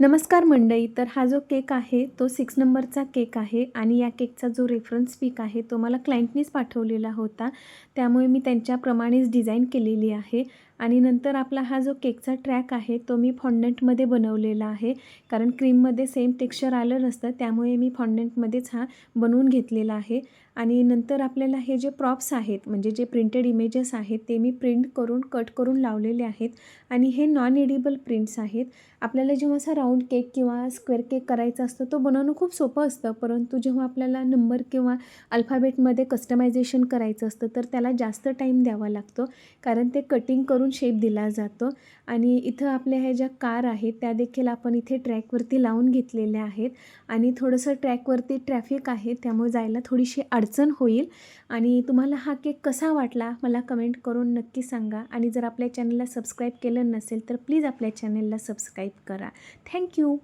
नमस्कार मंडळी. तर हा जो केक आहे तो 6 नंबरचा केक आहे आणि या केकचा जो रेफरन्स पिक आहे तो मला क्लायंटनीच पाठवलेला होता. त्यामुळे मी त्यांच्याप्रमाणेच डिझाईन केलेली आहे. आणि नंतर आपला हा जो केकचा ट्रॅक आहे तो मी फॉन्डंटमध्ये बनवलेला आहे. कारण क्रीममध्ये सेम टेक्स्चर आलं नसतं, त्यामुळे मी फॉन्डंटमध्येच हा बनवून घेतलेला आहे. आणि नंतर आपल्याला हे जे प्रॉप्स आहेत, म्हणजे जे प्रिंटेड इमेजेस आहेत ते मी प्रिंट करून कट करून लावलेले आहेत. आणि हे नॉन एडिबल प्रिंट्स आहेत. आपल्याला जेव्हा असा राऊंड केक किंवा स्क्वेअर केक करायचा असतो तो बनवणं खूप सोपं असतं, परंतु जेव्हा आपल्याला नंबर किंवा अल्फाबेटमध्ये कस्टमायझेशन करायचं असतं तर त्याला जास्त टाईम द्यावा लागतो, कारण ते कटिंग करून शेप दिला जातो. आणि इथं आपल्या ह्या ज्या कार आहेत त्या देखील आपण इथे ट्रॅकवरती लावून घेतलेल्या आहेत. आणि थोडंसं ट्रॅकवरती ट्रॅफिक आहे, त्यामुळे जायला थोडीशी अडचण होईल. आणि तुम्हाला हा केक कसा वाटला मला कमेंट करून नक्की सांगा. आणि जर आपल्या चॅनलला सबस्क्राईब केलं नसेल तर प्लीज आपल्या चॅनलला सबस्क्राईब करा. थँक्यू.